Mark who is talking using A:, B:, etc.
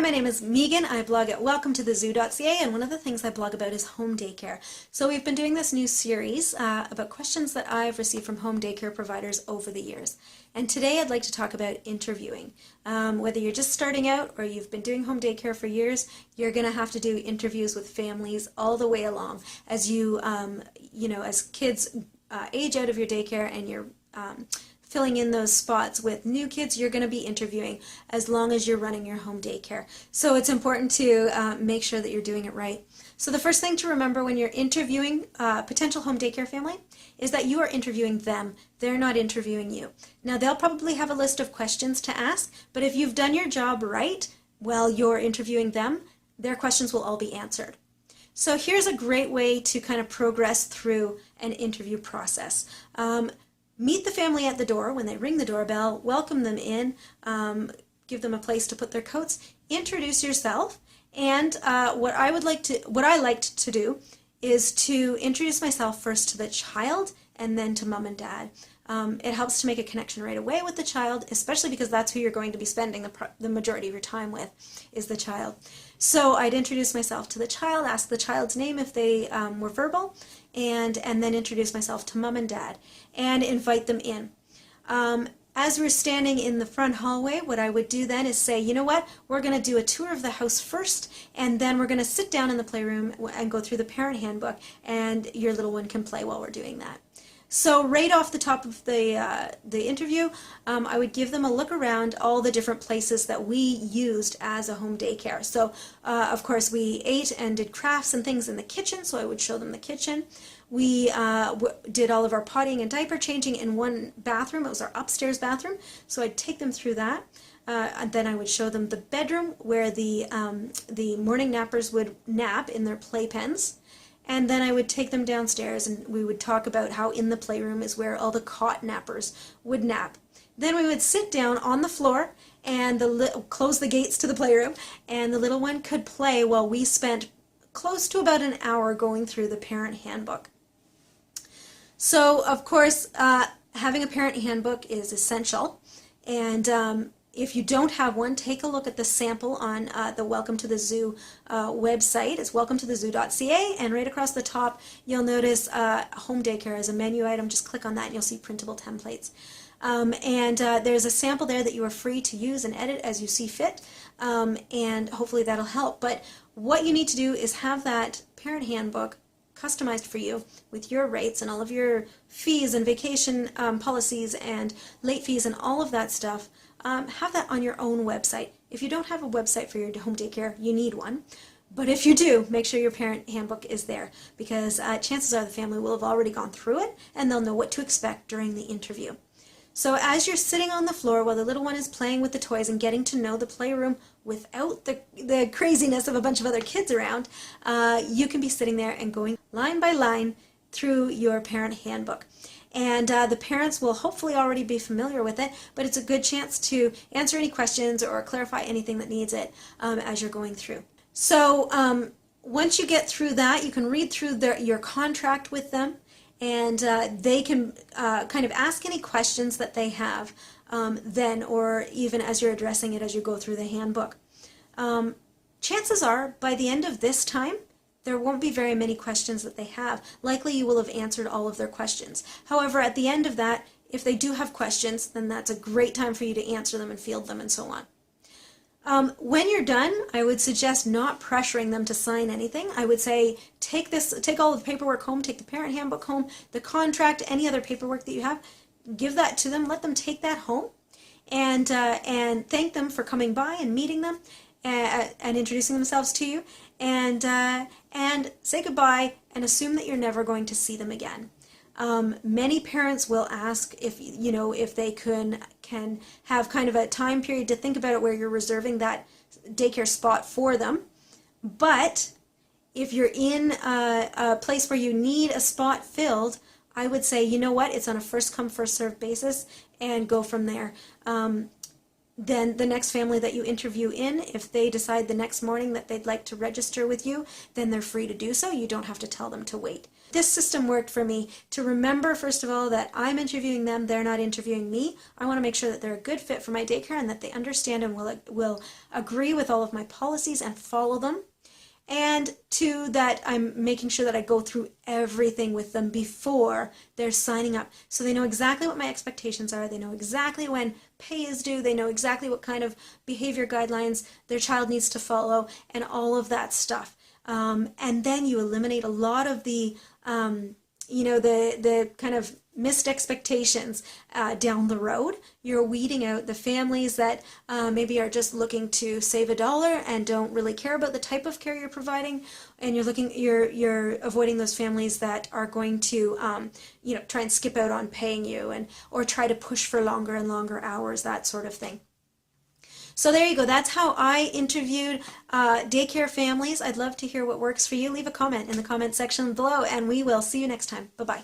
A: Hi, my name is Megan. I blog at welcometothe.zoo.ca, and one of the things I blog about is home daycare. So we've been doing this new series about questions that I've received from home daycare providers over the years. And today I'd like to talk about interviewing. Whether you're just starting out or you've been doing home daycare for years, you're going to have to do interviews with families all the way along as as kids age out of your daycare and you're filling in those spots with new kids. You're going to be interviewing as long as you're running your home daycare. So it's important to make sure that you're doing it right. So the first thing to remember when you're interviewing a potential home daycare family is that you are interviewing them. They're not interviewing you. Now they'll probably have a list of questions to ask, but if you've done your job right while you're interviewing them, their questions will all be answered. So here's a great way to kind of progress through an interview process. Meet the family at the door when they ring the doorbell, welcome them in, give them a place to put their coats, introduce yourself, and what I liked to do is to introduce myself first to the child and then to mom and dad. It helps to make a connection right away with the child, especially because that's who you're going to be spending the majority of your time with, is the child. So I'd introduce myself to the child, ask the child's name if they were verbal, and then introduce myself to mom and dad and invite them in. As we're standing in the front hallway, what I would do then is say, you know what, we're going to do a tour of the house first, and then we're going to sit down in the playroom and go through the parent handbook, and your little one can play while we're doing that. So right off the top of the interview, I would give them a look around all the different places that we used as a home daycare. So of course we ate and did crafts and things in the kitchen, so I would show them the kitchen. We did all of our pottying and diaper changing in one bathroom. It was our upstairs bathroom, so I'd take them through that. And then I would show them the bedroom where the morning nappers would nap in their playpens. And then I would take them downstairs and we would talk about how in the playroom is where all the cot nappers would nap. Then we would sit down on the floor and close the gates to the playroom, and the little one could play while we spent close to about an hour going through the parent handbook. So of course having a parent handbook is essential, and if you don't have one, take a look at the sample on the Welcome to the Zoo website. It's welcometothe.zoo.ca, and right across the top you'll notice home daycare as a menu item. Just click on that and you'll see printable templates. There's a sample there that you are free to use and edit as you see fit, and hopefully that'll help. But what you need to do is have that parent handbook customized for you with your rates and all of your fees and vacation policies and late fees and all of that stuff. Have that on your own website. If you don't have a website for your home daycare, you need one. But if you do, make sure your parent handbook is there, because chances are the family will have already gone through it and they'll know what to expect during the interview. So as you're sitting on the floor while the little one is playing with the toys and getting to know the playroom without the craziness of a bunch of other kids around, you can be sitting there and going line by line through your parent handbook. And the parents will hopefully already be familiar with it, but it's a good chance to answer any questions or clarify anything that needs it as you're going through. So once you get through that, you can read through your contract with them, and they can kind of ask any questions that they have then, or even as you're addressing it as you go through the handbook. Chances are, by the end of this time, there won't be very many questions that they have. Likely you will have answered all of their questions. However, at the end of that, if they do have questions, then that's a great time for you to answer them and field them and so on. When you're done, I would suggest not pressuring them to sign anything. I would say take all of the paperwork home, take the parent handbook home, the contract, any other paperwork that you have, give that to them, let them take that home, and thank them for coming by and meeting them and introducing themselves to you, and say goodbye and assume that you're never going to see them again. Many parents will ask if they can have kind of a time period to think about it where you're reserving that daycare spot for them. But if you're in a place where you need a spot filled, I would say, you know what, it's on a first come first served basis and go from there. then the next family that you interview in, if they decide the next morning that they'd like to register with you, then they're free to do so. You don't have to tell them to wait. This system worked for me to remember, first of all, that I'm interviewing them, they're not interviewing me. I want to make sure that they're a good fit for my daycare and that they understand and will agree with all of my policies and follow them. And two, that I'm making sure that I go through everything with them before they're signing up. So they know exactly what my expectations are. They know exactly when pay is due. They know exactly what kind of behavior guidelines their child needs to follow and all of that stuff. And then you eliminate a lot of the, the kind of missed expectations down the road. You're weeding out the families that maybe are just looking to save $1 and don't really care about the type of care you're providing, and you're avoiding those families that are going to try and skip out on paying you or try to push for longer and longer hours, that sort of thing. So there you go. That's how I interviewed daycare families. I'd love to hear what works for you. Leave a comment in the comment section below, and we will see you next time. Bye-bye.